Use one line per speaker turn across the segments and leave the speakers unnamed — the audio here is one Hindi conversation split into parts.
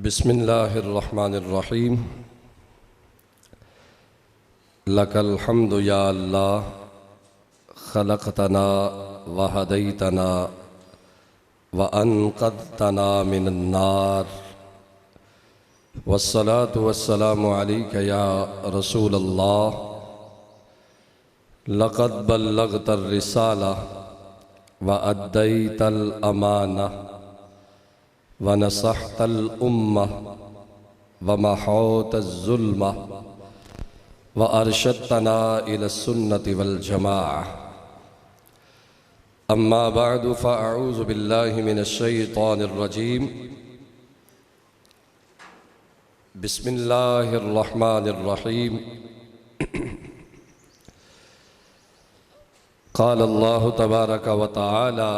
बिस्मिल्लाहिर्रहमानिर्रहीम। लकल हम्दु या अल्लाह खलक़तना व हदैतना व अनक़ज़तना मिनन्नार वस्सलातु वस्सलामु अलैका या रसूलल्लाह। लक़द बल्लग़तर रिसाला व अद्दैतल अमाना व नसहतल उम्मह व महौतज़ ज़ुल्मह व अरशदतना इलस्सुन्नति वल जमाअह। अम्मा बअदु फ़अऊज़ु बिल्लाहि मिनश्शैतानिर्रजीम। बिस्मिल्लाहिर्रहमानिर्रहीम। क़ाल अल्लाहु तबारक व तआला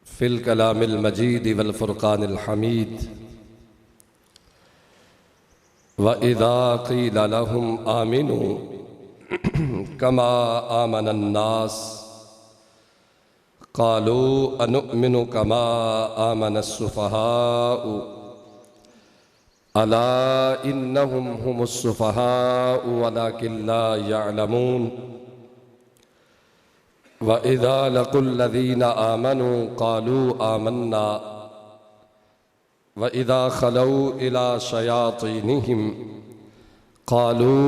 फ़िल कलामिल मजीद वल फ़ुरक़ानिल हमीद। व इज़ा क़ील लहुम आमिनू कमा आमनन नास क़ालू अनुमिनु कमा आमनस सुफ़हाउ अला इन्नहुम हुमुस सुफ़हाउ वलाकिन ला यअलमून। व इज़ा लक़ुल्लज़ीना आमनू क़ालू आमन्ना व इज़ा ख़लऊ इला शयातीनिहिम क़ालू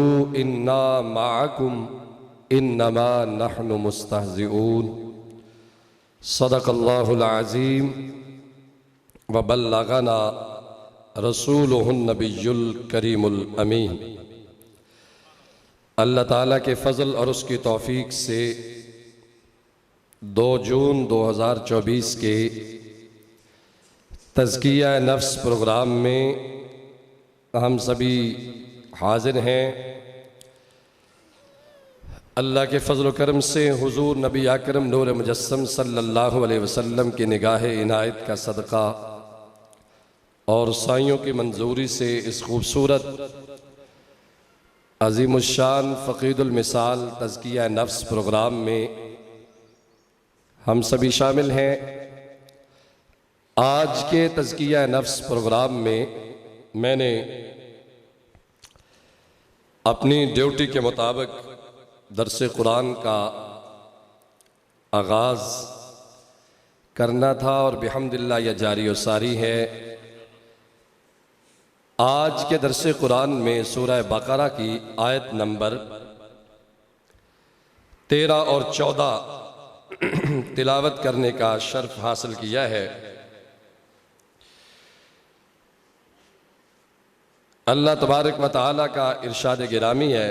इन्ना मअकुम इन्नमा नहनु मुस्तहज़िऊन। सदक़ल्लाहुल अज़ीम व बल्लग़ना रसूलुहुन नबियुल करीमुल अमीन। अल्लाह ताला के फ़ज़ल और उसकी तौफ़ीक़ से 2 जून 2024 के तज़किया नफ्स प्रोग्राम में हम सभी हाज़िर हैं। अल्लाह के फ़ज़ल व करम से हुज़ूर नबी अकरम नूर मुजस्सम सल्लल्लाहु अलैहि वसल्लम की निगाह इनायत का सदक़ा और साइयों की मंजूरी से इस खूबसूरत अज़ीमुश्शान फ़क़ीदुल मिसाल तज़किया नफ्स प्रोग्राम में हम सभी शामिल हैं। आज के तज़किया नफ्स प्रोग्राम में मैंने अपनी ड्यूटी के मुताबिक दर्स कुरान का आगाज़ करना था और बिहम्दिल्लाह यह जारी व सारी है। आज के दर्स कुरान में सूरह बकरा की आयत नंबर 13 और 14 तिलावत करने का शर्फ हासिल किया है। अल्लाह तबारक व तआला का इरशाद गिरामी है,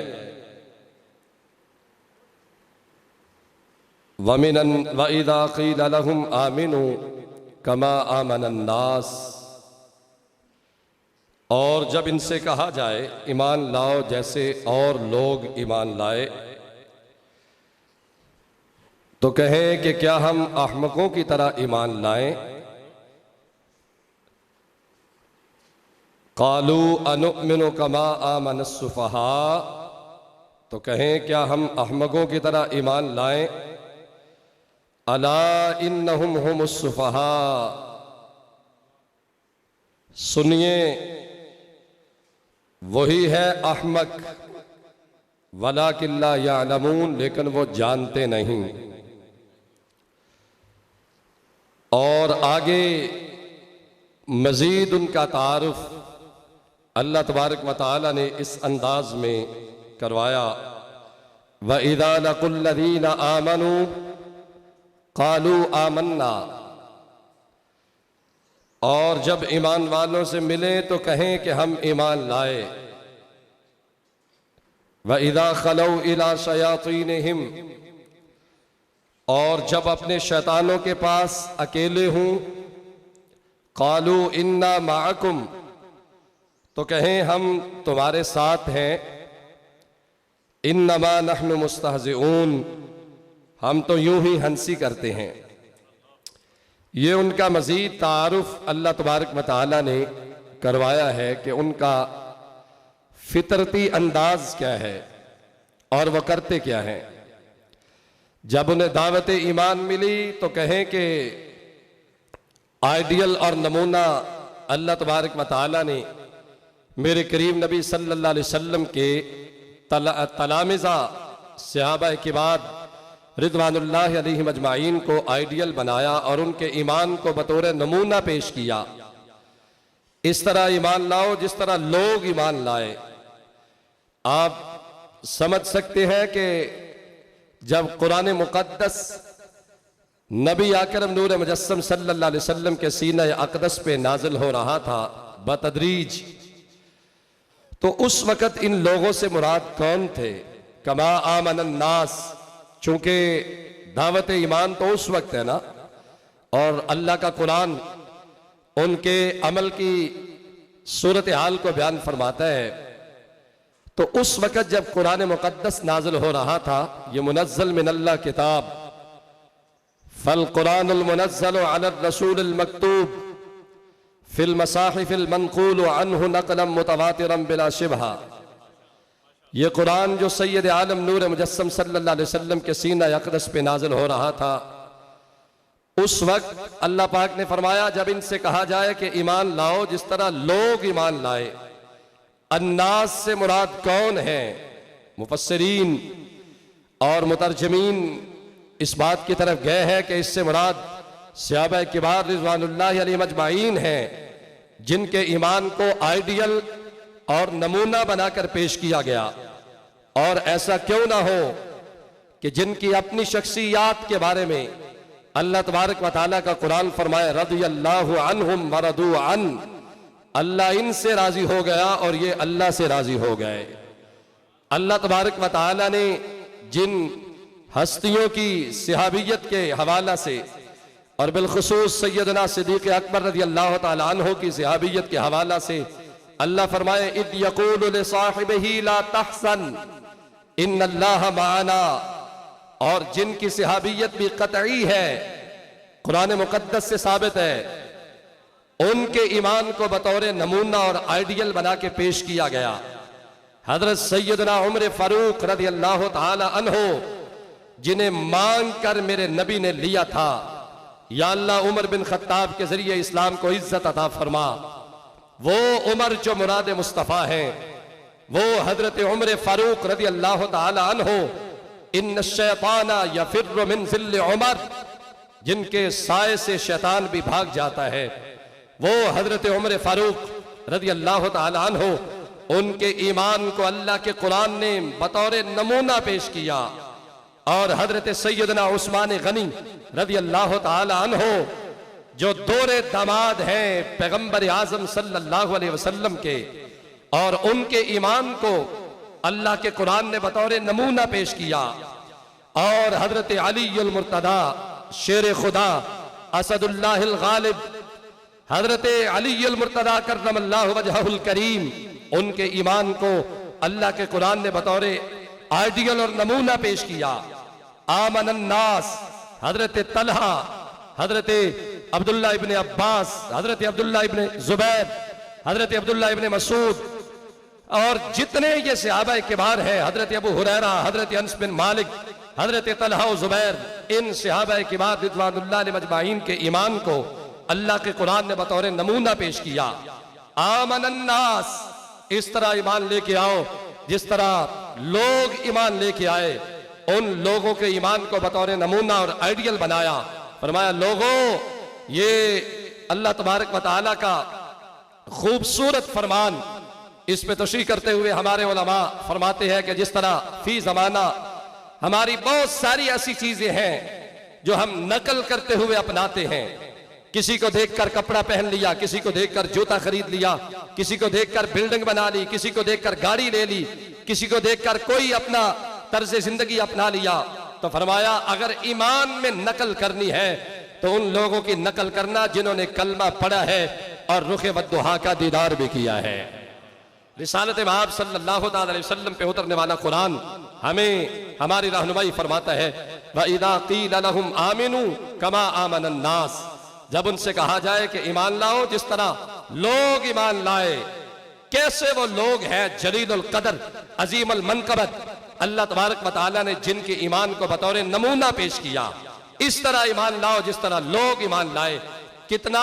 वमिनन व इज़ा क़ील लहुम आमिनू कमा आमनन नास। और जब इनसे कहा जाए ईमान लाओ जैसे और लोग ईमान लाए, तो कहें कि क्या हम अहमकों की तरह ईमान लाएं। क़ालू अनुमिनु कमा आमनस सुफ़हा, तो कहें क्या हम अहमकों की तरह ईमान लाएं। अला इन्नहुम हुमुस सुफ़हा, सुनिए वही है अहमक, वलाकिन ला यअलमून, लेकिन वो जानते नहीं। और आगे मज़ीद उनका तारुफ अल्लाह तबारक व तआला ने इस अंदाज में करवाया, व इज़ा लक़ुल्लज़ीना आमनू क़ालू आमन्ना। और जब ईमान वालों से मिले तो कहें कि हम ईमान लाए। व इज़ा ख़लऊ इला शयातीनिहिम, और जब अपने शैतानों के पास अकेले हूं, क़ालू इन्ना मअकुम, तो कहें हम तुम्हारे साथ हैं। इन्नमा नहनु मुस्तहज़िऊन, हम तो यूं ही हंसी करते हैं। ये उनका मज़ीद तारुफ अल्लाह तबारक व तआला ने करवाया है कि उनका फितरती अंदाज क्या है और वह करते क्या हैं। जब उन्हें दावत ईमान मिली तो कहें कि आइडियल और नमूना अल्लाह तबारक व तआला ने मेरे करीम नबी सल्लल्लाहु अलैहि वसल्लम के तलामिज़ा सहाबा किबार रिदवानुल्लाहि अलैहिम अजमाइन को आइडियल बनाया और उनके ईमान को बतौर नमूना पेश किया। इस तरह ईमान लाओ जिस तरह लोग ईमान लाए। आप समझ सकते हैं कि जब कुरान मुक़द्दस नबी आकरम नूर मुजस्सम सल्लल्लाहु अलैहि वसल्लम के सीना अक़दस पे नाजिल हो रहा था बतदरीज, तो उस वक़्त इन लोगों से मुराद कौन थे? कमा आमनन नास, चूंकि दावत ईमान तो उस वक्त है ना, और अल्लाह का कुरान उनके अमल की सूरत हाल को बयान फरमाता है। तो उस वक़्त जब कुरान मुक़द्दस नाजिल हो रहा था, ये मुनज़्ज़ल मिन अल्लाह किताब, फल कुरानुल मुनज़्ज़ल अला रसूलिल मकतूब फिल मसाहिफिल मनक़ूल अन्हु नक़लन मुतवातिरन बिला शिबहा। ये कुरान जो सैयद आलम नूर मुजस्सम सल्लल्लाहु अलैहि वसल्लम के सीना अक़दस पे नाजिल हो रहा था, उस वक्त अल्लाह पाक ने फरमाया जब इनसे कहा जाए कि ईमान लाओ जिस तरह लोग ईमान लाए। अन्नास से मुराद कौन है? मुफस्सिरीन और मुतरजमीन इस बात की तरफ गए हैं कि इससे मुराद सहाबा किबार रिज़वानुल्लाहि अलैहिम अजमाइन हैं, जिनके ईमान को आइडियल और नमूना बनाकर पेश किया गया। और ऐसा क्यों ना हो कि जिनकी अपनी शख्सियात के बारे में अल्लाह तबारक व तआला का कुरान फरमाए रज़ियल्लाहु अन्हुम व रदू अन, अल्लाह इनसे राजी हो गया और ये अल्लाह से राजी हो गए। अल्लाह तबारक व तआला ने जिन हस्तियों की सहाबियत के हवाला से और बिलखुसूस सैयदना सिद्दीक़ अकबर रज़ियल्लाहु तआला अन्हु की सहाबियत के हवाला से अल्लाह फरमाए इद यक़ूलु लिसाहिबिही ला तहज़न इन्नल्लाह माअना, और जिनकी सहाबियत भी कतई है, कुरान मुक़द्दस से साबित है, उनके ईमान को बतौर नमूना और आइडियल बना के पेश किया गया। हजरत सैयदना उमर फारूक रज़ियल्लाहु तआला अन्हु, जिन्हें मांग कर मेरे नबी ने लिया था, या अल्लाह उमर बिन खत्ताब के जरिए इस्लाम को इज्जत अता फरमा। वो उमर जो मुराद मुस्तफ़ा है, वो हजरत उमर फारूक रज़ियल्लाहु तआला अन्हु, इन्न शैताना यफिर्रु मिन ज़िल्ल उमर, जिनके साए से शैतान भी भाग जाता है, वो हजरत उमर फारूक रज़ियल्लाहु तआला अन्हु, उनके ईमान को अल्लाह के कुरान ने बतौर नमूना पेश किया। और हजरत सैयदना उस्मान गनी रज़ियल्लाहु तआला अन्हु, जो दोरे दामाद हैं पैगंबर आज़म सल्लल्लाहु अलैहि वसल्लम के, और उनके ईमान को अल्लाह के कुरान ने बतौर नमूना पेश किया। और हजरत अली अल मुर्तदा शेर खुदा असदुल्लाहिल गालिब, हजरत अली अल मुर्तदा कर्रमल्लाहु वजहुल करीम, उनके ईमान को अल्लाह के कुरान ने बतौर आइडियल और नमूना पेश किया। आमनन नास, हजरत तलहा, हजरत अब्दुल्ला इब्ने अब्बास, हजरत अब्दुल्ला इब्ने जुबैर, हजरत अब्दुल्ला इब्ने मसूद, और जितने ये सहाबा किबार हैं, हजरत अबू हुरैरा, हजरत अनस बिन मालिक, हजरत तलहा और जुबैर, इन सहाबा किबार रिज़वानुल्लाहि अलैहिम अजमाइन के ईमान को अल्लाह के कुरान ने बतौर नमूना पेश किया। आमनन नास, इस तरह ईमान लेके आओ जिस तरह लोग ईमान लेके आए। उन लोगों के ईमान को बतौर नमूना और आइडियल बनाया। फरमाया लोगों, ये अल्लाह तबारक व तआला का खूबसूरत फरमान, इस पे तशरीह करते हुए हमारे उलमा फरमाते हैं कि जिस तरह फी जमाना हमारी बहुत सारी ऐसी चीजें हैं जो हम नकल करते हुए अपनाते हैं। किसी को देखकर कपड़ा पहन लिया, किसी को देखकर जूता खरीद लिया, किसी को देखकर बिल्डिंग बना ली, किसी को देखकर गाड़ी ले ली, किसी को देखकर कोई अपना तर्ज जिंदगी अपना लिया। तो फरमाया अगर ईमान में नकल करनी है तो उन लोगों की नकल करना जिन्होंने कलमा पढ़ा है और रुखे वद्दुहा का दीदार भी किया है। रिसालत महब सल्लल्लाहु अलैहि वसल्लम पे उतरने वाला कुरान हमें हमारी रहनुमाई फरमाता है, व इदा क़ील लहुम आमिनू कमा आमनन नास, जब उनसे कहा जाए कि ईमान लाओ जिस तरह लोग ईमान लाए। कैसे वो लोग हैं जलीलुल कदर अजीमुल मनकबत, अल्लाह तबारक व तआला ने जिनके ईमान को बतौर नमूना पेश किया। इस तरह ईमान लाओ जिस तरह लोग ईमान लाए। कितना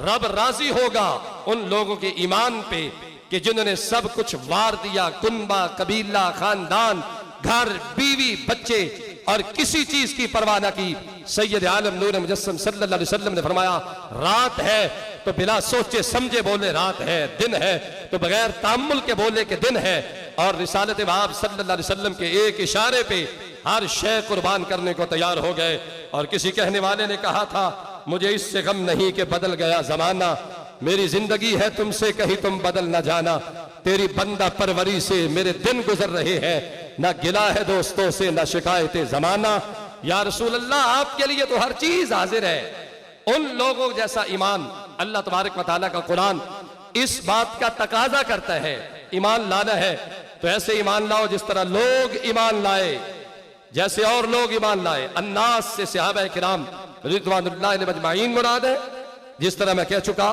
रब राजी होगा उन लोगों के ईमान पे कि जिन्होंने सब कुछ वार दिया, कुनबा, कबीला, खानदान, घर, बीवी, बच्चे और किसी चीज की परवाह न की। सैयद आलम नूर मुजस्सम सल्लल्लाहु अलैहि वसल्लम ने फरमाया, रात है तो बिला सोचे समझे बोले रात है, दिन है तो बगैर तामुल के बोले कि दिन है। और रिसालत बाब सल्लल्लाहु अलैहि वसल्लम के एक इशारे पे हर शय कुर्बान करने को तैयार हो गए। और किसी कहने वाले ने कहा था, मुझे इससे गम नहीं कि बदल गया जमाना, मेरी जिंदगी है तुमसे कहीं तुम बदल ना जाना, तेरी बंदा परवरी से मेरे दिन गुजर रहे हैं, ना गिला है दोस्तों से ना शिकायत जमाना। या रसूल अल्लाह, आपके लिए तो हर चीज हाजिर है। उन लोगों जैसा ईमान अल्लाह तबारक व तआला का कुरान इस बात का तकाजा करता है। ईमान लाना है तो ऐसे ईमान लाओ जिस तरह लोग ईमान लाए, जैसे और लोग ईमान लाए। अन्नास से सहाबा किराम रिज़वानुल्लाह अलैहिम अजमाइन मुराद है, जिस तरह मैं कह चुका।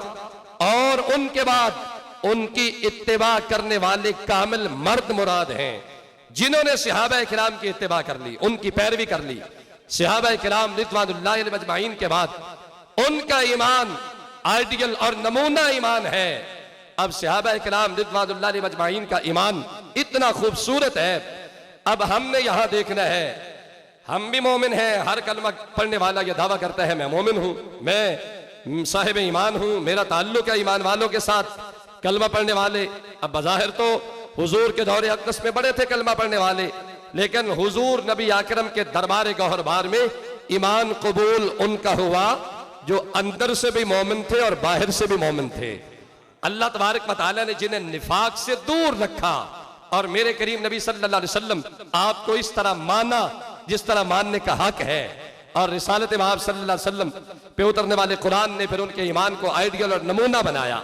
और उनके बाद उनकी इत्तिबा करने वाले कामिल मर्द मुराद हैं, जिन्होंने सहाबा किराम की इत्तिबा कर ली, उनकी पैरवी कर ली। सहाबा किराम रिज़वानुल्लाह अलैहिम अजमाइन के बाद उनका ईमान आइडियल और नमूना ईमान है। अब सहाबा किराम रिज़वानुल्लाह अलैहिम अजमाइन का ईमान इतना खूबसूरत है। अब हमने यहां देखना है, हम भी मोमिन हैं। हर कलमा पढ़ने वाला यह दावा करता है मैं मोमिन हूं, मैं साहिब ईमान हूं, मेरा ताल्लुक है ईमान वालों के साथ। कलमा पढ़ने वाले अब बज़ाहिर तो हुजूर के दौरे अक़दस में बड़े थे कलमा पढ़ने वाले, लेकिन हुजूर नबी आकरम के दरबार गौहरबार में ईमान कबूल उनका हुआ जो अंदर से भी मोमिन थे और बाहर से भी मोमिन थे। अल्लाह तबारक व तआला ने जिन्हें निफाक से दूर रखा और मेरे करीम नबी सल्लल्लाहु अलैहि वसल्लम आपको इस तरह माना जिस तरह मानने का हक है। और रिसालत महब सल्लल्लाहु अलैहि वसल्लम पे उतरने वाले कुरान ने फिर उनके ईमान को आइडियल और नमूना बनाया।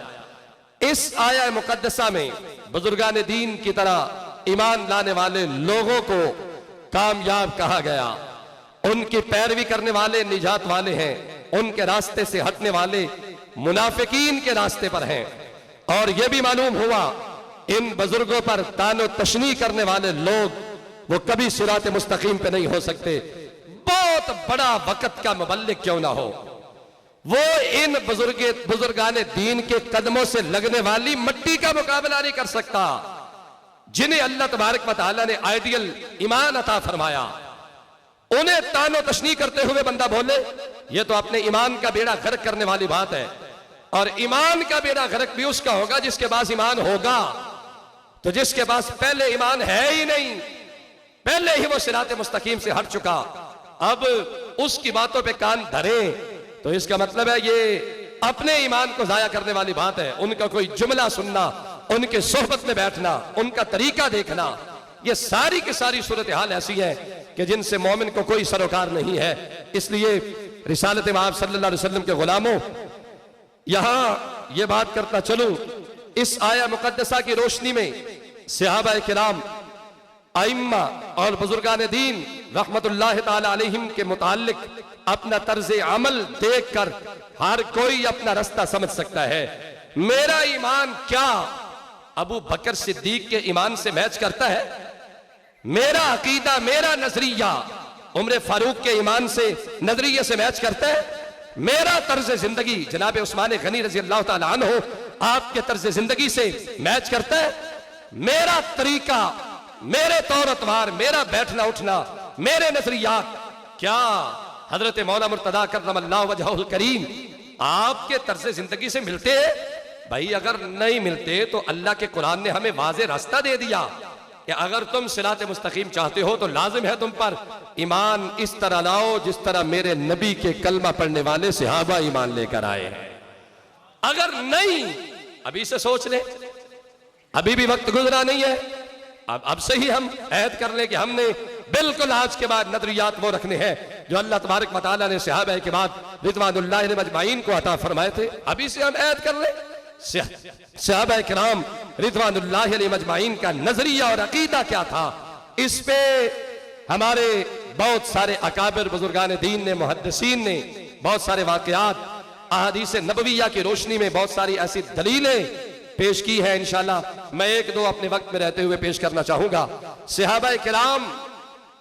इस आया मुकद्दसा में बुजुर्गान दीन की तरह ईमान लाने वाले लोगों को कामयाब कहा गया। उनकी पैरवी करने वाले निजात वाले हैं, उनके रास्ते से हटने वाले मुनाफिकीन के रास्ते पर हैं। और यह भी मालूम हुआ इन बुजुर्गों पर तानो तशनी करने वाले लोग वो कभी सिरात मुस्तकीम पे नहीं हो सकते, बहुत बड़ा वक्त का मुबल्लिग क्यों ना हो। वो इन बुजुर्गाने दीन के कदमों से लगने वाली मट्टी का मुकाबला नहीं कर सकता, जिन्हें अल्लाह तबारक व तआला ने आइडियल ईमान अता फरमाया। उन्हें तानो तशनी करते हुए बंदा बोले, ये तो अपने ईमान का बेड़ा गर्क करने वाली बात है। और ईमान का बेड़ा गर्क भी उसका होगा जिसके पास ईमान होगा। तो जिसके पास पहले ईमान है ही नहीं, पहले ही वो सिरात मुस्तकीम से हट चुका, अब उसकी बातों पे कान धरे तो इसका मतलब है ये अपने ईमान को जाया करने वाली बात है। उनका कोई जुमला सुनना, उनके सोहबत में बैठना, उनका तरीका देखना, ये सारी की सारी सूरत हाल ऐसी है कि जिनसे मोमिन को कोई सरोकार नहीं है। इसलिए रिसालत महब सल्लल्लाहु अलैहि वसल्लम के गुलामों, यहां ये बात करता चलूं, इस आया मुकद्दसा की रोशनी में सहाबा किराम, आइम्मा और बुजुर्गान दीन रहमतुल्लाह ताला अलैहिम के मुताल्लिक अपना तर्ज अमल देखकर हर कोई अपना रास्ता समझ सकता है। मेरा ईमान क्या अबू बकर सिद्दीक के ईमान से मैच करता है? मेरा अकीदा, मेरा नजरिया उमर फारूक के ईमान से, नजरिए से मैच करता है? मेरा तर्ज जिंदगी जनाब उस्मान गनी रजी अल्लाह ताला अन्हु आपके तर्ज जिंदगी से मैच करता है? मेरा तरीका, मेरे तौर अतवार, मेरा बैठना उठना, मेरे नजरियात क्या हजरत मौला मुर्तदा करमल्लाहु वजहुल करीम आपके तर्ज जिंदगी से मिलते हैं? भाई अगर नहीं मिलते तो अल्लाह के कुरान ने हमें वाज़े रास्ता दे दिया कि अगर तुम सिरात मुस्तकीम चाहते हो तो लाजिम है तुम पर ईमान इस तरह लाओ जिस तरह मेरे नबी के कलमा पढ़ने वाले सहाबा ईमान लेकर आए हैं। अगर नहीं, अभी से सोच ले, अभी भी वक्त गुजरा नहीं है, अब से ही हम ऐद कर ले कि हमने बिल्कुल आज के बाद नजरियात वो रखने हैं जो अल्लाह तबारक व तआला ने सहाबा के बाद रिज़वानुल्लाह अलैहिम अजमाइन को अता फरमाए थे। अभी से हम ऐद कर ले सहाबा किराम रिज़वानुल्लाह अलैहिम अजमाइन का नजरिया और अकीदा क्या था। इस पे हमारे बहुत सारे अकाबिर बुजुर्गान दीन ने, मुहद्दिसीन ने बहुत सारे वाकयात, अहादीस नबविया की रोशनी में बहुत सारी ऐसी दलीलें पेश की है। इंशाल्लाह मैं एक दो अपने वक्त में रहते हुए पेश करना चाहूंगा। सहाबा किराम,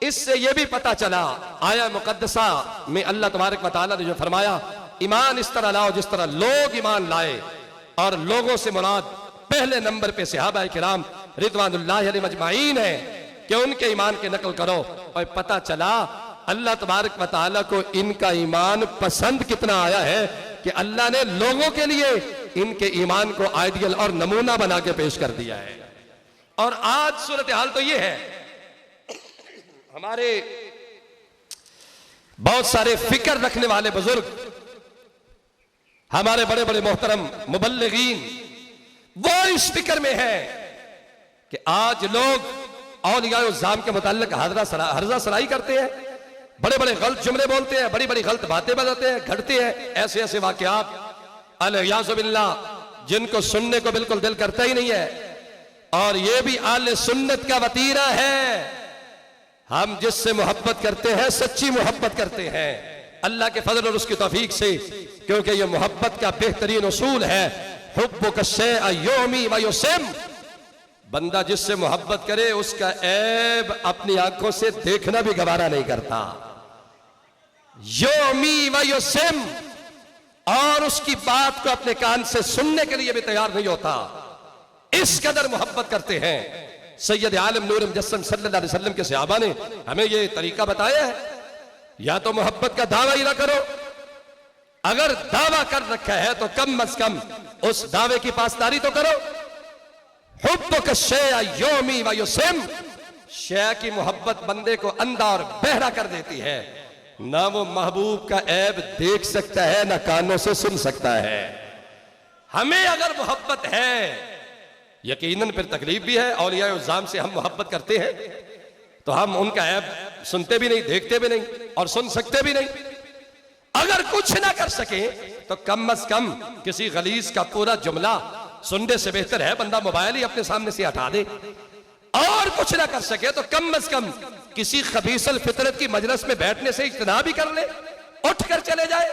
इससे यह भी पता चला आया मुकद्दसा में अल्लाह तबारक व तआला ने जो फरमाया ईमान इस तरह लाओ जिस तरह लोग ईमान लाए। और लोगों से मुराद पहले नंबर पे सहाबा किराम रिदवानुल्लाहि अलैहिम अजमाइन है कि उनके ईमान की नकल करो। और पता चला अल्लाह तबारक व तआला को इनका ईमान पसंद कितना आया है कि अल्लाह ने लोगों के लिए इनके ईमान को आइडियल और नमूना बना के पेश कर दिया है। और आज सूरत हाल तो ये है, हमारे बहुत सारे फिक्र रखने वाले बुजुर्ग, हमारे बड़े बड़े मोहतरम मुबल्लिगीन, वो इस फिक्र में है कि आज लोग औलिया उज़्ज़ाम के मुताल्लिक हर्जा सराई करते हैं, बड़े बड़े गलत जुमले बोलते हैं, बड़ी बड़ी गलत बातें बताते हैं, घटते हैं ऐसे ऐसे वाकयात अल-इयाज़ु बिल्लाह, जिनको सुनने को बिल्कुल दिल करता ही नहीं है। और ये भी आले सुन्नत का वतीरा है। हम जिससे मोहब्बत करते हैं सच्ची मोहब्बत करते हैं अल्लाह के फजल और उसकी तौफीक से, क्योंकि ये मोहब्बत का बेहतरीन उसूल है। हुब्बुक शैअ युमी व युसिम, बंदा जिससे मोहब्बत करे उसका ऐब अपनी आंखों से देखना भी गवारा नहीं करता। युमी व युसिम, और उसकी बात को अपने कान से सुनने के लिए भी तैयार नहीं होता। इस कदर मोहब्बत करते हैं। सैयद आलम नूर मुजस्सम सल्लल्लाहु अलैहि वसल्लम के सहाबा ने हमें यह तरीका बताया है। या तो मोहब्बत का दावा ही ना करो, अगर दावा कर रखा है तो कम अज कम उस दावे की पासदारी तो करो। हुब्बुक शैअ युमी व युसिम, शै की मोहब्बत बंदे को अंधा और बहरा कर देती है। ना वो महबूब का ऐब देख सकता है ना कानों से सुन सकता है। हमें अगर मोहब्बत है, यकीनन फिर तकलीफ भी है। औलिया उज़्ज़ाम से हम मोहब्बत करते हैं तो हम उनका ऐब सुनते भी नहीं, देखते भी नहीं और सुन सकते भी नहीं। अगर कुछ ना कर सके तो कम अज कम किसी गलीज का पूरा जुमला सुनने से बेहतर है बंदा मोबाइल ही अपने सामने से हटा दे। और कुछ ना कर सके तो कम अज कम किसी खबीसल फितरत की मजलिस में बैठने से इज्तिनाब भी कर ले, उठ कर चले जाए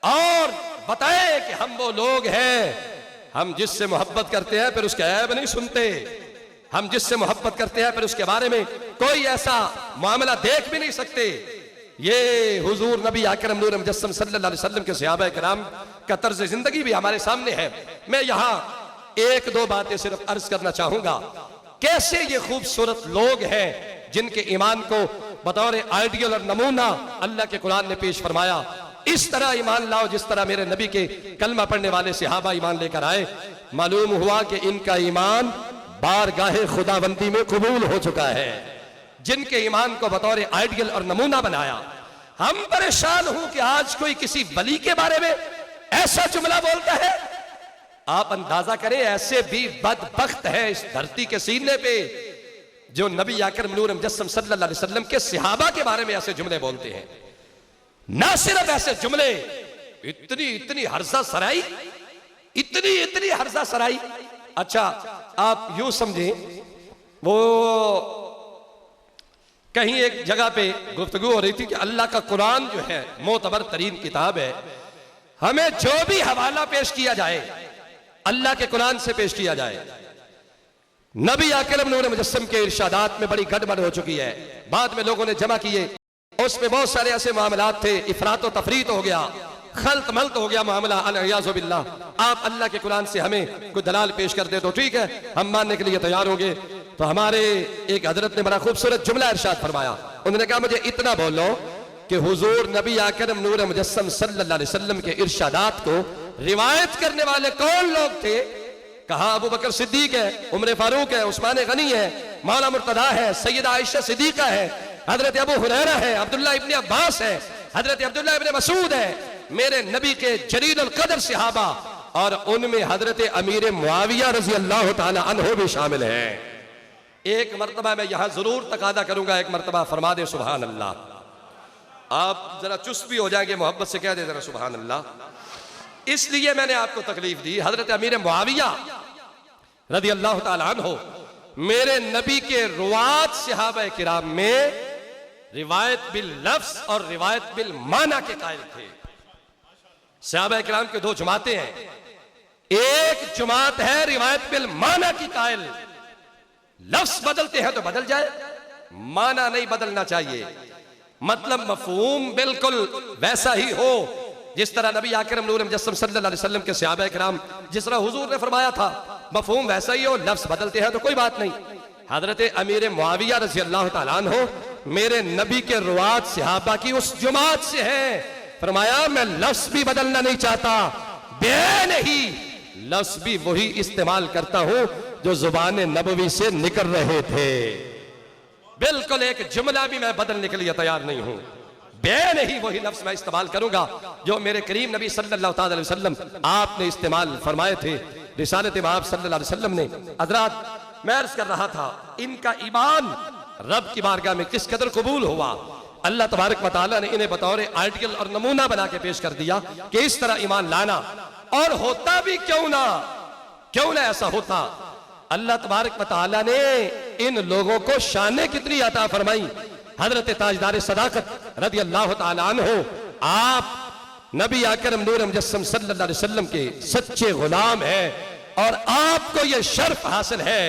और बताए कि हम वो लोग हैं, हम जिससे मोहब्बत करते हैं फिर उसका ऐब नहीं सुनते, हम जिससे मोहब्बत करते हैं फिर उसके बारे में कोई ऐसा मामला देख भी नहीं सकते। ये हुजूर नबी अकरम नूर मुजस्सम सल्लल्लाहु अलैहि वसल्लम के सहाबा किराम का तर्ज जिंदगी भी हमारे सामने है। मैं यहां एक दो बातें सिर्फ अर्ज करना चाहूंगा। कैसे ये खूबसूरत लोग हैं जिनके ईमान को बतौर आइडियल और नमूना अल्लाह के कुरान ने पेश फरमाया। इस तरह ईमान लाओ जिस तरह मेरे नबी के कलमा पढ़ने वाले सहाबा ईमान लेकर आए। मालूम हुआ कि इनका ईमान बारगाहे खुदाबंदी में कबूल हो चुका है। जिनके ईमान को बतौर आइडियल और नमूना बनाया। हम परेशान हूं कि आज कोई किसी वली के बारे में ऐसा जुमला बोलता है। आप अंदाजा करें, ऐसे भी बदबख्त है इस धरती के सीने पे जो नबी अकरम नूर मुजस्सम सल्लल्लाहु अलैहि वसल्लम के सहाबा के बारे में ऐसे जुमले बोलते हैं। ना सिर्फ ऐसे जुमले, इतनी इतनी हर्जा सराई, इतनी इतनी हर्जा सराई। अच्छा, आप यूं समझें, वो कहीं एक जगह पे गुफ्तगू हो रही थी कि अल्लाह का कुरान जो है मोतबर तरीन किताब है। हमें जो भी हवाला पेश किया जाए अल्लाह के कुरान से पेश किया जाए। नबी अकरम नूर मुजस्सम के इरशादात में बड़ी गड़बड़ हो चुकी है। बाद में लोगों ने जमा किए, उसमें बहुत सारे ऐसे मामलात थे, इफरात व तफरीत हो गया, खल्त मल्त हो गया मामला, अल-इयाज़ु बिल्लाह। आप अल्लाह के कुरान से हमें कोई दलाल पेश कर दे तो ठीक है, हम मानने के लिए तैयार होंगे। तो हमारे एक हजरत ने बड़ा खूबसूरत जुमला इरशाद फरमाया। उन्होंने कहा, मुझे इतना बोलो कि हुजूर नबी अकरम नूर मुजस्सम सल्लल्लाहु अलैहि वसल्लम के इरशादात को रिवायत करने वाले कौन लोग थे? कहा, अबू बकर सिद्दीक है, उमर फारूक है, उस्मान गनी है, मौला मुर्तदा है, सैयदा आयशा सिद्दीका है, हजरत अबू हुरैरा है, अब्दुल्लाह इब्ने अब्बास है, हजरत अब्दुल्लाह इब्ने मसूद है, मेरे नबी के जलीलुल कदर सहाबा, और उनमें हजरत अमीर मुआविया रजी अल्लाह ताला अन्हु भी शामिल है। एक मर्तबा मैं यहां जरूर तकादा करूंगा, एक मर्तबा फरमा दे सुभान अल्लाह। आप जरा चुस्त भी हो जाएंगे, मोहब्बत से कह दे जरा सुभान अल्लाह। इसलिए मैंने आपको तकलीफ दी। हजरत अमीर मुआविया रदी अल्लाह ताला अन्हु मेरे नबी के रुवात सहाबा किराम में रिवायत बिल लफ्ज और रिवायत बिल माना के कायल थे। सहाबा किराम के दो जमातें हैं, एक जमात है रिवायत बिल माना की कायल, लफ्ज बदलते हैं तो बदल जाए, माना नहीं बदलना चाहिए। मतलब मफहूम बिल्कुल वैसा ही हो जिस तरह नबी आकरम नूर मुजस्सम सल्लल्लाहु अलैहि वसल्लम के सहाबा किराम जिस तरह हुजूर ने फरमाया था, मफहूम वैसा ही हो, लफ्ज बदलते हैं तो कोई बात नहीं। हजरत अमीर मुआविया रज़ी अल्लाह तआला अन्हु मेरे नबी के रुवात सहाबा की उस जमात से हैं। फरमाया मैं लफ्ज भी बदलना नहीं चाहता, बे नहीं, लफ्ज भी वही इस्तेमाल करता हूं जो जुबान नबवी से निकल रहे थे। बिल्कुल एक जुमला भी मैं बदलने के लिए तैयार नहीं हूं, बे नहीं, वही लफ्ज मैं इस्तेमाल करूंगा जो मेरे करीम नबी सल्लल्लाहु अलैहि वसल्लम आपने इस्तेमाल फरमाए थे रिसालत आप सल्लल्लाहु अलैहि वसल्लम ने। हजरात मैं अर्ज कर रहा था, इनका ईमान रब की बारगाह में किस कदर कबूल हुआ। अल्लाह तबारक व तआला ने इन्हें बतौर आइडियल और नमूना बना के पेश कर दिया कि इस तरह ईमान लाना, और होता भी क्यों ना ऐसा होता। अल्लाह तबारक व तआला ने इन लोगों को शाने कितनी अता फरमाई। हजरत ताजदार सदाकत रज़ी अल्लाह तआला अन्हु आप नबी आकरम नूर मुजस्सम सल्लल्लाहु अलैहि वसल्लम के सच्चे गुलाम हैं और आपको यह शर्फ हासिल है।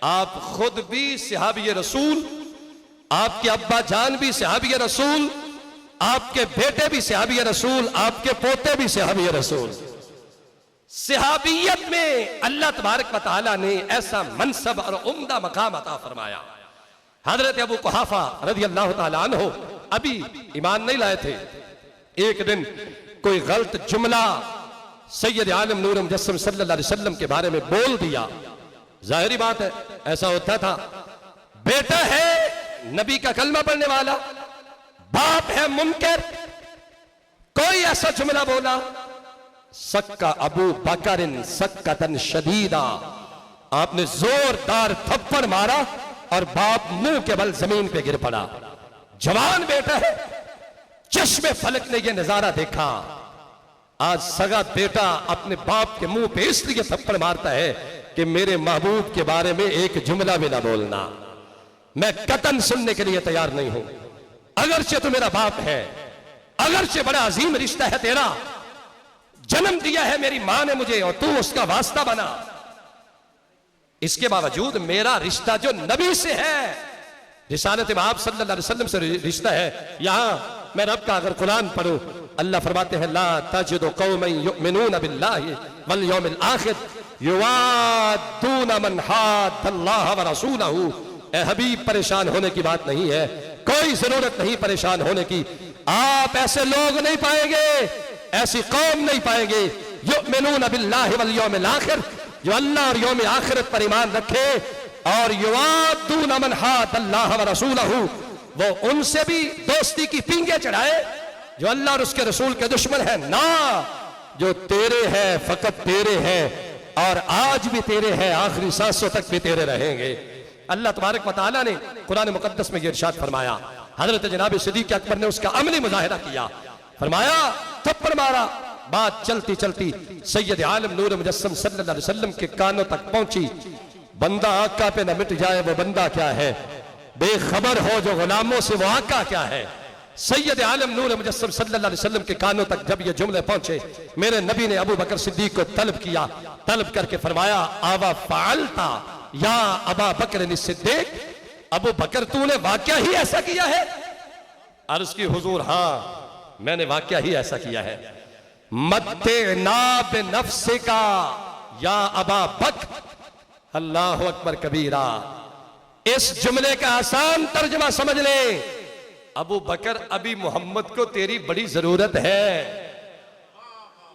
आप खुद भी सहाबी रसूल, आपके अब्बा जान भी सहाबी रसूल, आपके बेटे भी सहाबी रसूल, आपके पोते भी सहाबी रसूल। सहाबियत में अल्लाह तबारक व तआला ने ऐसा मनसब और उम्दा मकाम अता फरमाया। हजरत अबू कुहाफा रज़ी अल्लाह तआला अन्हु अभी ईमान नहीं लाए थे। एक दिन कोई गलत जुमला सैयद आलम नूर मुजस्सम सल्लल्लाहु अलैहि वसल्लम के बारे में बोल दिया। जाहिर बात है ऐसा होता था, बेटा है नबी का कलमा पढ़ने वाला, बाप है मुनकर, कोई ऐसा जुमला बोला, सक्का अबू बकरिन सक्कतन शदीदा, आपने जोरदार थप्पड़ मारा और बाप मुंह के बल जमीन पे गिर पड़ा। जवान बेटा है, चश्मे फलक ने यह नजारा देखा। आज सगा बेटा अपने बाप के मुंह पे इसलिए थप्पड़ मारता है कि मेरे महबूब के बारे में एक जुमला भी ना बोलना। मैं कतन सुनने के लिए तैयार नहीं हूं, अगरचे तो मेरा बाप है, अगरचे बड़ा अजीम रिश्ता है तेरा, जन्म दिया है मेरी मां ने मुझे और तू उसका वास्ता बना, इसके बावजूद मेरा रिश्ता जो नबी से है, रिसालत आप सल्लल्लाहु अलैहि वसल्लम से रिश्ता है। यहां मैं रब का अगर कुरान पढ़ूं, अल्लाह फरमाते हैं ला तजिदु कौमन युमिनून बिल्लाहि वल यौमिल आखिर युवादून मन हाद्दल्लाह व रसूलहू। ए हबीब परेशान होने की बात नहीं है, कोई जरूरत नहीं परेशान होने की। आप ऐसे लोग नहीं पाएंगे, ऐसी कौम नहीं पाएंगे युमिनून बिल्लाहि वल यौमिल आखिर, जो अल्लाह और यौम आखिरत पर ईमान रखे, और युवादून मन हाद्दल्लाह व रसूलहू, वो उनसे भी दोस्ती की पींगे चढ़ाए जो अल्लाह और उसके रसूल के दुश्मन है ना, जो तेरे हैं फकत तेरे हैं और आज भी तेरे हैं, आखिरी सांसों तक भी तेरे रहेंगे। अल्लाह तबारक व तआला ने कुरान मुकद्दस में ये इरशाद फरमाया, हजरत जनाब सिद्दीक अकबर ने उसका अमली मुजाहिरा किया, फरमाया थप्पड़ मारा। बात चलती चलती सैयद आलम नूर मुजस्सम सल्लल्लाहु अलैहि वसल्लम के कानों तक पहुंची। बंदा आका पे न मिट जाए वो बंदा क्या है, बेखबर हो जो गुलामों से वो आका क्या है। सैयद आलम नूर मुजस्सम सल्लल्लाहु अलैहि वसल्लम के कानों तक जब ये जुमले पहुंचे, मेरे नबी ने अबू बकर सिद्दीक को तलब किया, तलब करके फरमाया आवा फालता या अबा बकर सिद्दीक, अबू बकर तूने वाकया ही ऐसा किया है। अर्ज की हुजूर हाँ मैंने वाकया ही ऐसा किया है। मत्ते नाब नफ्से का या अबा बक, अल्लाह अकबर कबीरा। इस जुमले का आसान तर्जमा समझ ले, अबू बकर अभी मोहम्मद को तेरी बड़ी जरूरत है।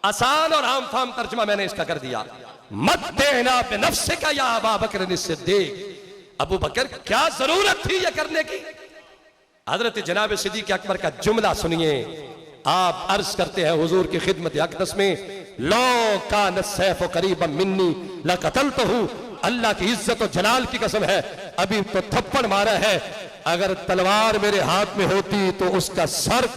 आसान और आम फाम तर्जमा मैंने इसका कर दिया, मत देना पे नफ्से का या अबा बकर सिद्दीक, अबू बकर क्या जरूरत थी यह करने की। हजरत जनाब सिद्दीक अकबर का जुमला सुनिए। आप अर्ज करते हैं हुजूर की खिदमत अक़दस में, लो का नसैफ करीब मिन्नी लक़तलतहू, अल्लाह की इज्जत और जलाल की कसम है अभी तो थप्पड़ मारा है, अगर तलवार मेरे हाथ में होती तो उसका सर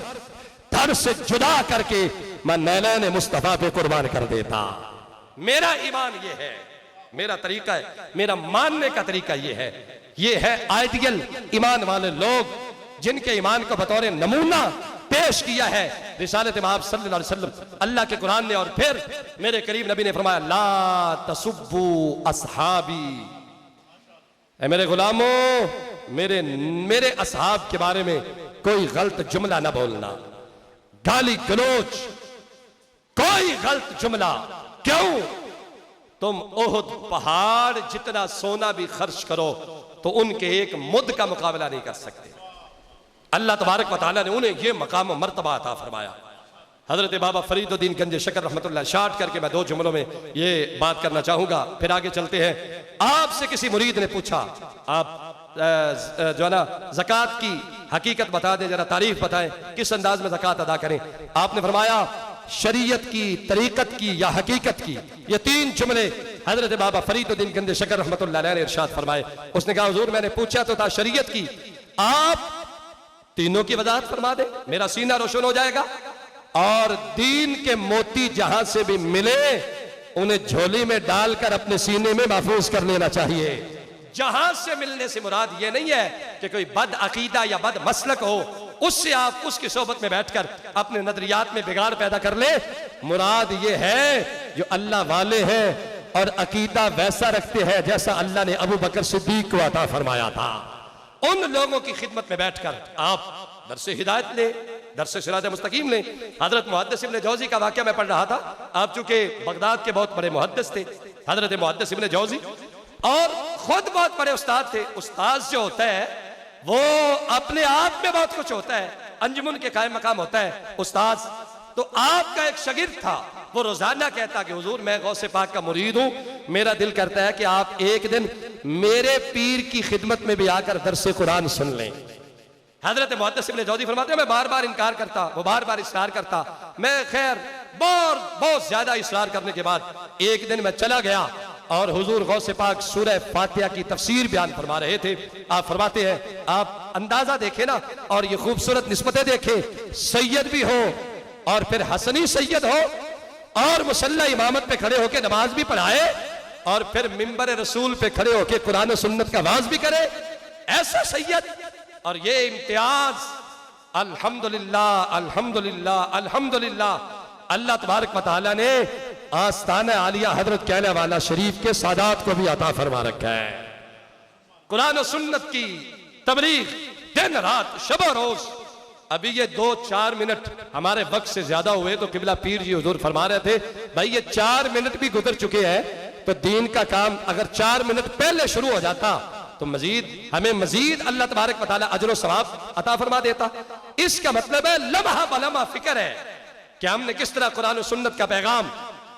धड़ से जुदा करके मैं नैनान मुस्तफा पे कुर्बान कर देता। मेरा ईमान ये है, मेरा तरीका है, मेरा मानने का तरीका ये है। ये है आइडियल ईमान वाले लोग जिनके ईमान को बतौर नमूना पेश किया है रिसालत आप सल्लल्लाहु अलैहि वसल्लम, अल्लाह के कुरान ने। और फिर मेरे करीब नबी ने फरमाया ला तसुब्बू असहाबी, ऐ मेरे गुलामों मेरे असहाब के बारे में कोई गलत जुमला ना बोलना, गाली गलोच कोई गलत जुमला, क्यों? तुम ओहद पहाड़ जितना सोना भी खर्च करो तो उनके एक मुद का मुकाबला नहीं कर सकते। अल्लाह तबारक व तआला ने उन्हें यह मकाम मर्तबा अता फरमाया। हजरत बाबा फरीदुद्दीन गंज शकर रहमतुल्लाह, शार्ट करके मैं 2 जुमलों में ये बात करना चाहूंगा, फिर आगे चलते हैं। आपसे किसी मुरीद ने पूछा, आप जो है ना ज़कात की हकीकत बता दें, जरा तारीफ बताएं, किस अंदाज में ज़कात अदा करें। आपने फरमाया शरीयत की, तरीकत की या हकीकत की। ये 3 जुमले हजरत बाबा फरीदुद्दीन गंज शकर रहमतुल्लाह अलैह ने इरशाद फरमाए। उसने कहा हुजूर मैंने पूछा तो था शरीयत की, आप तीनों की वजाहत फरमा दे, मेरा सीना रोशन हो जाएगा। और दीन के मोती जहां से भी मिले उन्हें झोली में डालकर अपने सीने में महफूज कर लेना चाहिए। जहां से मिलने से मुराद ये नहीं है कि कोई बद अकीदा या बद मसलक हो, उससे आप उसकी सोबत में बैठकर अपने नजरियात में बिगाड़ पैदा कर ले। मुराद ये है जो अल्लाह वाले हैं और अकीदा वैसा रखते हैं जैसा अल्लाह ने अबू बकर सिद्दीक को अता फरमाया था। उन लोगों की खिदमत में बैठकर आप दरसे हिदायत ले, दरसे सिरात मुस्तकीम ले। हजरत मुहद्दिस इब्न जौजी का वाकया मैं पढ़ रहा था। आप चूंकि बगदाद के बहुत बड़े मुहद्दिस थे हजरत मुहद्दिस इब्न जौजी, और खुद बहुत बड़े उस्ताद थे। उस्ताद जो होता है वो अपने आप में बहुत कुछ होता है, अंजुमन के कायम मकाम होता है उस्ताद। तो आपका एक शागिर्द था, वो रोजाना कहता कि हुजूर मैं गौसे पाक का मुरीद हूं, मेरा दिल करता है कि आप एक दिन मेरे पीर की खिदमत में भी आकर दरसे कुरान सुन लें। हजरत मुहद्दिस इब्न जौजी फरमाते हैं मैं बार बार इनकार करता, वो बार बार इसरार करता। मैं खैर बहुत ज्यादा इसरार करने के बाद एक दिन मैं चला गया और हुजूर गौसे पाक सूरह फातिहा की तफसीर बयान फरमा रहे थे। आप फरमाते हैं, आप अंदाजा देखें ना और ये खूबसूरत निस्बतें देखें, सैयद भी हो और फिर हसनी सैयद हो और मुसल्ला इमामत पे खड़े होकर नमाज भी पढ़ाए और फिर मिंबर रसूल पे खड़े होकर कुरान और सुन्नत का वाज भी करे, ऐसा सैयद। और ये इम्तियाज अल्हम्दुलिल्लाह अल्हम्दुलिल्लाह अल्हम्दुलिल्लाह अल्लाह तबारक व तआला ने आस्ताना आलिया हजरत कहने वाला शरीफ के सादात को भी अता फरमा रखा है। कुरान और सुन्नत की तबलीग दिन रात शब रोज। अभी ये 2-4 मिनट हमारे वक्त से ज्यादा हुए तो किबला पीर जी हुजूर फरमा रहे थे भाई ये 4 मिनट भी गुजर चुके हैं, तो दीन का काम अगर 4 मिनट पहले शुरू हो जाता तो हमें मजीद अल्लाह तबारक व तआला अजर व सवाब अता फरमा देता। इसका मतलब है लम्हा बलम्हा फिक्र है कि हमने किस तरह कुरान और सुन्नत का पैगाम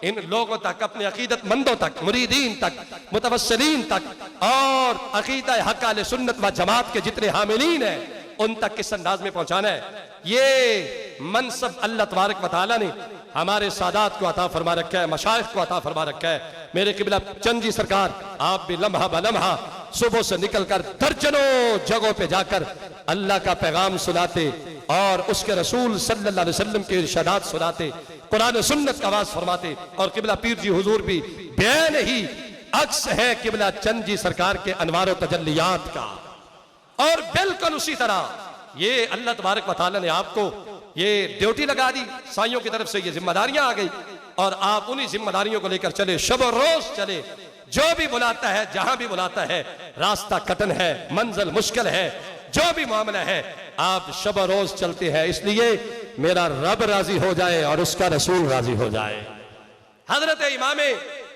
इन लोगों तक, अपने अकीदतमंदों तक, मुरीदीन तक, मुतवस्सिलीन तक और अकीदा हक़ अहले सुन्नत व जमात के जितने हामिलीन हैं उन तक किस अंदाज में पहुंचाना है। ये मनसब अल्लाह तबारक व तआला ने हमारे सादात को अता फरमा रखा है, मशाइख को अता फरमा रखा है। मेरे किबला चंद जी सरकार, आप भी लम्हा बलम्हा सुबह से निकलकर दर्जनों जगहों पे जाकर अल्लाह का पैगाम सुनाते और उसके रसूल सल्लल्लाहु अलैहि वसल्लम के इरशादात सुनाते, कुरान और सुन्नत का आवाज फरमाते। और किबला पीर जी हुजूर भी बयान ही अक्स है किबला चंद जी सरकार के अनवार और तजल्लियात का। और बिल्कुल उसी तरह ये अल्लाह तबारक व तआला ने आपको ये ड्यूटी लगा दी, साइयों की तरफ से ये जिम्मेदारियां आ गई और आप उन्हीं जिम्मेदारियों को लेकर चले, शब और रोज चले। जो भी बुलाता है, जहां भी बुलाता है, रास्ता कठिन है, मंजिल मुश्किल है, जो भी मामला है आप शब और रोज चलते हैं, इसलिए मेरा रब राजी हो जाए और उसका रसूल राजी हो जाए। हजरत इमाम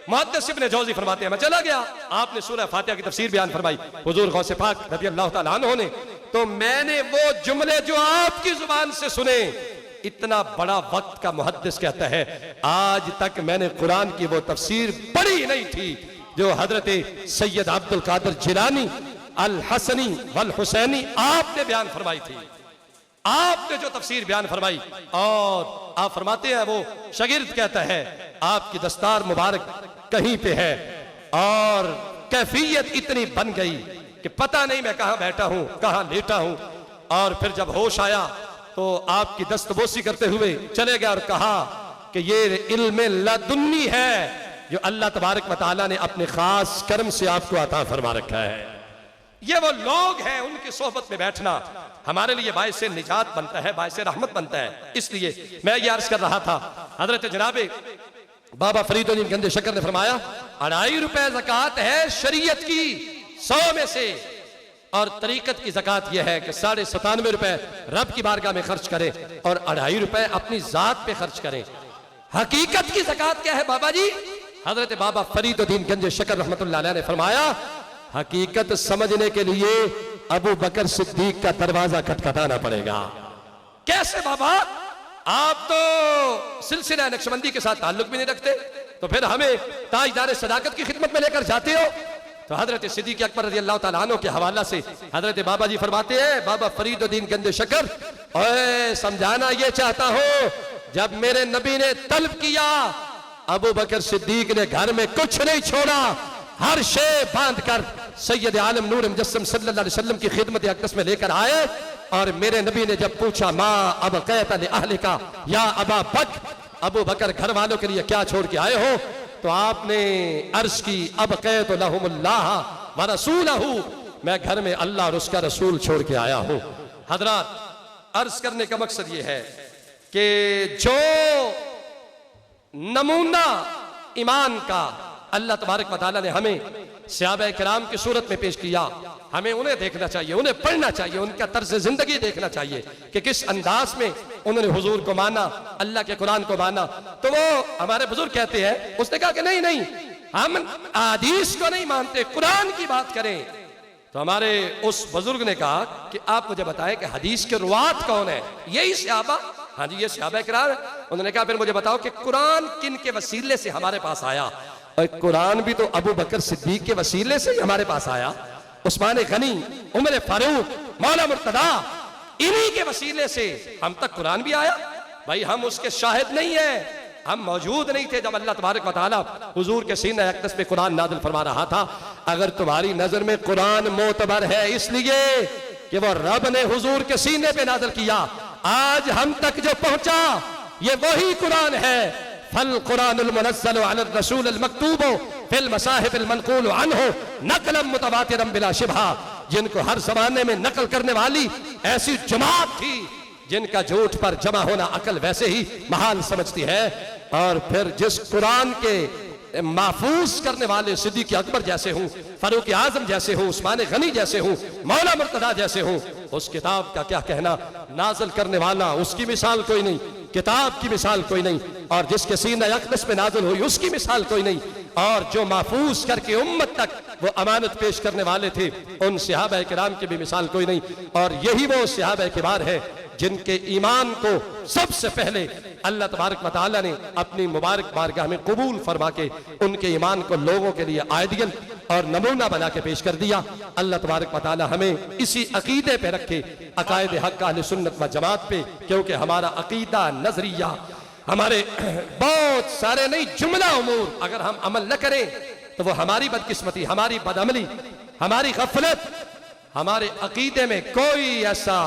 मुहद्दिस इब्न जौजी फरमाते हैं मैं चला गया, आपने सूरह फातिहा की तफसीर बयान फरमाई हुजूर गौसे पाक रज़ी अल्लाह तआला अन्हु ने, तो मैंने वो जुमले जो आपकी जुबान से सुने, इतना बड़ा वक्त का मुहद्दिस कहता है आज तक मैंने कुरान की वो तफसीर पढ़ी नहीं थी जो हजरत सैयद अब्दुल कादिर जिलानी अल हसनी वल हुसैनी आपने बयान फरमाई थी। आपने जो तफसीर बयान फरमाई और आप फरमाते हैं वो शागिर्द कहता है आपकी दस्तार मुबारक कहीं पे है और कैफियत इतनी बन गई कि पता नहीं मैं कहां बैठा हूं, कहां लेटा हूं। और फिर जब होश आया तो आपकी दस्तबोसी करते हुए चले गए और कहा कि ये इल्म लदुन्नी है जो अल्लाह तबारक व तआला ने अपने खास कर्म से आपको अता फरमा रखा है। ये वो लोग हैं, उनकी सोहबत में बैठना हमारे लिए बाइस से निजात बनता है, बाइस से रहमत बनता है। इसलिए मैं ये अर्ज कर रहा था, हजरत जनाबे बाबा फरीदुद्दीन गंज शकर ने फरमाया 2.5 रुपए ज़कात है शरीयत की 100 में से, और तरीकत की ज़कात यह है कि 97.5 रुपए रब की बारगाह में खर्च करें और 2.5 रुपए अपनी जात पे खर्च करें। हकीकत की ज़कात क्या है बाबा जी? हजरत बाबा फरीदुद्दीन गंज शकर रहमतुल्लाह अलैह ने फरमाया, हकीकत समझने के लिए अबू बकर सिद्दीक का दरवाजा खटखटाना पड़ेगा। कैसे बाबा? आप तो सिलसिला नक्शबंदी के साथ ताल्लुक भी नहीं रखते, तो फिर हमें ताजदार सदाकत की खिदमत में लेकर जाते हो। तो हजरत सिद्दीक अकबर रज़ी अल्लाह तआला अन्हु के हवाला से हजरत बाबा जी फरमाते हैं, बाबा फरीदुद्दीन गंज शकर, ओए समझाना ये चाहता हूं, जब मेरे नबी ने तलब किया, अबू बकर सिद्दीक ने घर में कुछ नहीं छोड़ा, हर शे बांध कर सैयद आलम नूर मुजस्सम सल्लल्लाहु अलैहि वसल्लम की खिदमत अक़दस में लेकर आए। और मेरे नबी ने जब पूछा, माँ अब कहता ने अहले का या अबा बक, अबू बकर घर वालों के लिए क्या छोड़ के आए हो? तो आपने अर्ज की, अब कहत लहुमुल्लाह व रसूलहू, मैं घर में अल्लाह और उसका रसूल छोड़ के आया हूं। हजरात, अर्ज करने का मकसद यह है कि जो नमूना ईमान का अल्लाह तबारक व तआला ने हमें सहाबा किराम की सूरत में पेश किया, हमें उन्हें देखना चाहिए, उन्हें पढ़ना चाहिए, उनका तर्ज जिंदगी देखना चाहिए कि किस अंदाज में उन्होंने हुजूर को माना, अल्लाह के कुरान को माना। तो वो हमारे बुजुर्ग कहते हैं, उसने कहा कि नहीं नहीं, हम हदीस को नहीं मानते, कुरान की बात करें। तो हमारे उस बुजुर्ग ने कहा कि आप मुझे बताएं कि हदीस के रुवात कौन है? यही सहाबा? हाँ जी, ये सहाबा किराम है। उन्होंने कहा फिर मुझे बताओ कि कुरान किन के वसीले से हमारे पास आया? और कुरान भी तो अबू बकर सिद्दीक के वसीले से ही हमारे पास आया। उस्मान गनी, उमर फारूक, मौला मुर्तदा, इन्हीं के वसीले से हम तक कुरान भी आया। भाई हम उसके शाहिद नहीं है, हम मौजूद नहीं थे जब अल्लाह तबारक व तआला हुजूर के सीने अक़दस पे कुरान नाज़िल फरमा रहा था। अगर तुम्हारी नजर में कुरान मोतबर है इसलिए कि वो रब ने हुजूर के सीने पे नाज़िल किया, आज हम तक जो पहुंचा ये वही कुरान है। फल कुरानुल मुनज़्ज़ल अला रसूलिल मकतूब फिल मसाहिफिल मनक़ूल अन्हु नक़लन मुतवातिरन बिला शिबहा, जिनको हर जमाने में नकल करने वाली ऐसी जमात थी जिनका झूठ पर जमा होना अकल वैसे ही महाल समझती है। और फिर जिस कुरान के महफूज करने वाले सिद्दीक़ अकबर जैसे हूँ, फारूक आजम जैसे हूँ, उस्मान गनी जैसे हूँ, मौला मुर्तदा जैसे हूँ, उस किताब का क्या कहना। नाज़िल करने वाला उसकी मिसाल कोई नहीं, किताब की मिसाल कोई नहीं, और जिसके सीने अक़दस में नाज़िल हुई उसकी मिसाल कोई नहीं, और जो महफूज करके उम्मत तक वो अमानत पेश करने वाले थे उन सहाबा किराम की भी मिसाल कोई नहीं। और यही वो सहाबा किबार है जिनके ईमान को सबसे पहले अल्लाह तबारक व तआला ने अपनी मुबारक बारगाह में कबूल फरमा के उनके ईमान को लोगों के लिए आइडियल और नमूना बना के पेश कर दिया। अल्लाह तबारक व तआला हमें इसी अकीदे पे रखे, अकायद हक अहले सुन्नत व जमात पे, क्योंकि हमारा अकीदा नजरिया हमारे बहुत सारे नहीं जुमला उमूर अगर हम अमल न करें तो वो हमारी बदकिस्मती, हमारी बदअमली, हमारी गफलत, हमारे अकीदे में कोई ऐसा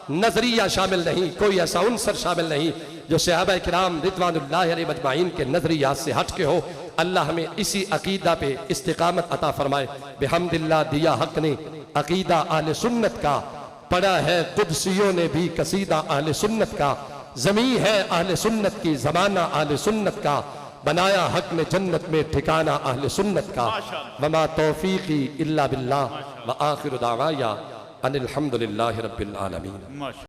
नजरिया शामिल नहीं, कोई ऐसा उनसर शामिल नहीं जो सहाबा किराम रिज़वानुल्लाहि अलैहिम अजमाइन के नजरियात से हट के हो। अल्लाह हमें इसी अकीदा पे इस्तिकामत अता फरमाए। बिहम्दिल्लाह दिया हक ने अकीदा अहले सुन्नत का, पढ़ा है कुदसियों ने भी कसीदा अहले सुन्नत का, ज़मी है अहले सुन्नत की, ज़माना अहले सुन्नत का, बनाया हक ने जन्नत में ठिकाना अहले सुन्नत का। वमा तौफीकी इल्ला बिल्लाह व आखिरु दावाया अनिल हम्दुलिल्लाहि रब्बिल आलमीन।